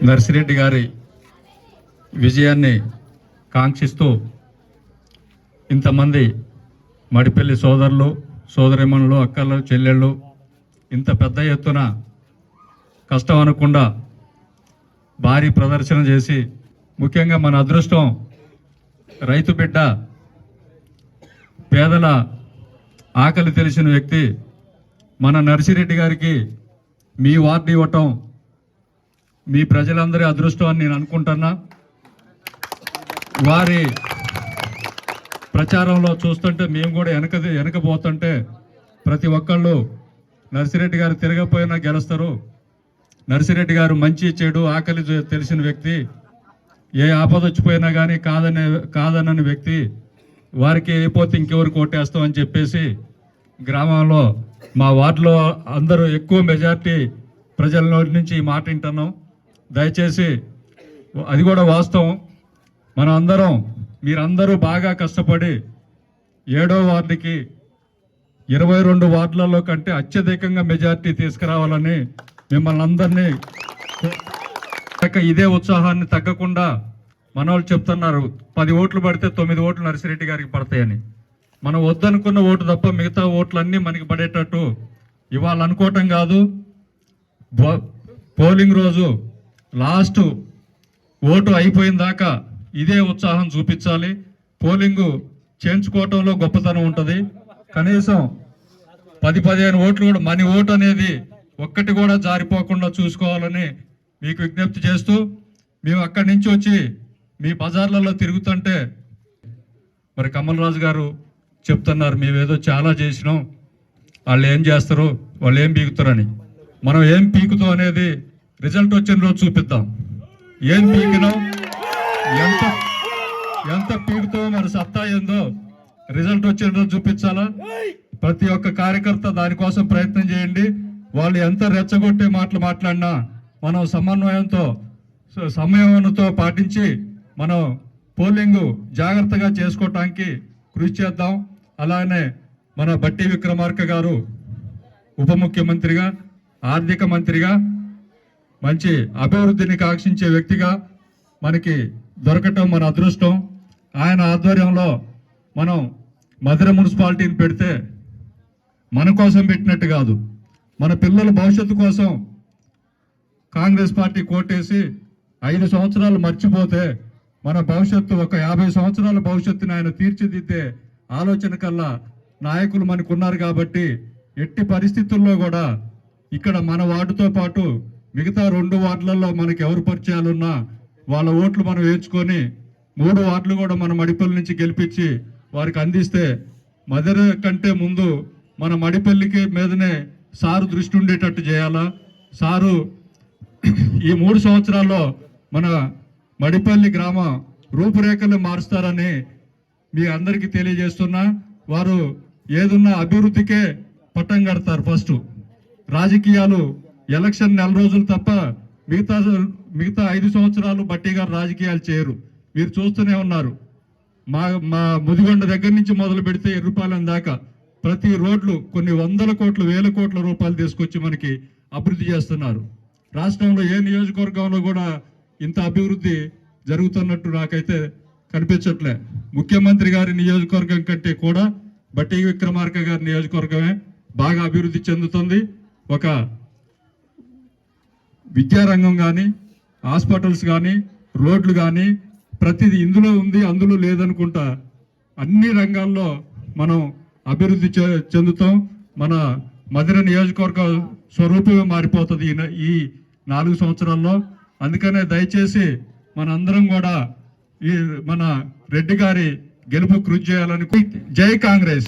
నర్సిరెడ్డి గారి విజయాన్ని కాంక్షిస్తూ ఇంతమంది మడిపల్లి సోదరులు, సోదరిమణులు, అక్కలు, చెల్లెళ్ళు ఇంత పెద్ద ఎత్తున కష్టం అనకుండా భారీ ప్రదర్శన చేసి, ముఖ్యంగా మన అదృష్టం రైతు బిడ్డ, పేదల ఆకలి తెలిసిన వ్యక్తి మన నర్సిరెడ్డి గారికి మీ వార్డు ఇవ్వటం మీ ప్రజలందరి అదృష్టం అని నేను అనుకుంటున్నా. వారి ప్రచారంలో చూస్తుంటే మేము కూడా వెనకపోతుంటే ప్రతి ఒక్కళ్ళు నర్సిరెడ్డి గారు తిరగపోయినా గెలుస్తారు, నర్సిరెడ్డి గారు మంచి చెడు ఆకలి తెలిసిన వ్యక్తి, ఏ ఆపద వచ్చిపోయినా కానీ కాదనని వ్యక్తి, వారికి అయిపోతే ఇంకెవరికి ఓటేస్తామని చెప్పేసి గ్రామంలో మా వార్డులో అందరూ ఎక్కువ మెజార్టీ ప్రజల నుంచి ఈ మాట వింటున్నాం. దయచేసి అది కూడా వాస్తవం. మనం అందరం మీరందరూ బాగా కష్టపడి 7వ వార్డుకి 22 వార్డులలో కంటే అత్యధికంగా మెజార్టీ తీసుకురావాలని మిమ్మల్ని అందరినీ ఇదే ఉత్సాహాన్ని తగ్గకుండా మన వాళ్ళు చెప్తున్నారు 10 ఓట్లు పడితే 9 ఓట్లు నర్సిరెడ్డి గారికి పడతాయని. మనం వద్దనుకున్న ఓటు తప్ప మిగతా ఓట్లన్నీ మనకి పడేటట్టు ఇవాళ అనుకోవటం కాదు. పోలింగ్ రోజు లాస్ట్ ఓటు అయిపోయిన దాకా ఇదే ఉత్సాహం చూపించాలి. పోలింగు చేయించుకోవటంలో గొప్పతనం ఉంటుంది. కనీసం 10-15 ఓట్లు కూడా మన ఓటు అనేది ఒక్కటి కూడా జారిపోకుండా చూసుకోవాలని మీకు విజ్ఞప్తి చేస్తూ, మేము అక్కడి నుంచి వచ్చి మీ బజార్లలో తిరుగుతుంటే మరి కమల్ రాజు గారు చెప్తున్నారు, మేమేదో చాలా చేసినాం, వాళ్ళు ఏం చేస్తారు, వాళ్ళు ఏం పీకుతారని. మనం ఏం పీకుతాం అనేది రిజల్ట్ వచ్చిన రోజు చూపిద్దాం. ఏం పీకినాం, ఎంత పీకుతామో మన సత్తా ఏందో రిజల్ట్ వచ్చిన రోజు చూపించాలా. ప్రతి ఒక్క కార్యకర్త దానికోసం ప్రయత్నం చేయండి. వాళ్ళు ఎంత రెచ్చగొట్టే మాటలు మాట్లాడినా మనం సమయంతో పాటించి మనం పోలింగ్ జాగ్రత్తగా చేసుకోవటానికి కృషి చేద్దాం. అలానే మన బట్టి విక్రమార్క గారు ఉప ముఖ్యమంత్రిగా, ఆర్థిక మంత్రిగా, మంచి అభివృద్ధిని కాంక్షించే వ్యక్తిగా మనకి దొరకటం మన అదృష్టం. ఆయన ఆధ్వర్యంలో మనం మధుర మున్సిపాలిటీని పెడితే మన కోసం పెట్టినట్టు కాదు, మన పిల్లల భవిష్యత్తు కోసం కాంగ్రెస్ పార్టీ కోటేసి 5 సంవత్సరాలు మర్చిపోతే మన భవిష్యత్తు ఒక 50 సంవత్సరాల భవిష్యత్తుని ఆయన తీర్చిదిద్దే ఆలోచన కల్లా నాయకులు మనకు ఉన్నారు. కాబట్టి ఎట్టి పరిస్థితుల్లో కూడా ఇక్కడ మన వార్డుతో పాటు మిగతా 2 వార్డులలో మనకి ఎవరు పరిచయాలున్నా వాళ్ళ ఓట్లు మనం వేయించుకొని 3 వార్డులు కూడా మన మడిపల్లి నుంచి గెలిపించి వారికి అందిస్తే మదర్ కంటే ముందు మన మడిపల్లికి మీదనే సారు దృష్టి ఉండేటట్టు చేయాలా. సారు ఈ 3 సంవత్సరాల్లో మన మడిపల్లి గ్రామ రూపురేఖలు మారుస్తారని మీ అందరికీ తెలియజేస్తున్నా. వారు ఏదున్నా అభివృద్ధికే పట్టం కడతారు. ఫస్ట్ రాజకీయాలు ఎలక్షన్ 4 రోజులు తప్ప మిగతా 5 సంవత్సరాలు బట్టి గారు రాజకీయాలు చేయరు. మీరు చూస్తూనే ఉన్నారు. మా ముదిగొండ దగ్గర నుంచి మొదలు పెడితే ఎర్రుపాలెం దాకా ప్రతి రోడ్లు కొన్ని 100 కోట్లు 1000 కోట్ల రూపాయలు తీసుకొచ్చి మనకి అభివృద్ధి చేస్తున్నారు. రాష్ట్రంలో ఏ నియోజకవర్గంలో కూడా ఇంత అభివృద్ధి జరుగుతున్నట్టు నాకైతే కనిపించట్లే. ముఖ్యమంత్రి గారి నియోజకవర్గం కంటే కూడా బట్టి విక్రమార్క గారి నియోజకవర్గమే బాగా అభివృద్ధి చెందుతుంది. ఒక విద్యారంగం కానీ, హాస్పిటల్స్ కానీ, రోడ్లు కానీ ప్రతిదీ ఇందులో ఉంది, అందులో లేదనుకుంటా అన్ని రంగాల్లో మనం అభివృద్ధి చెందుతాం. మన మధుర నియోజకవర్గ స్వరూపమే మారిపోతుంది ఈ 4 సంవత్సరాల్లో. అందుకనే దయచేసి మనందరం కూడా మన రెడ్డి గారి గెలుపు కృషి చేయాలని. జై కాంగ్రెస్.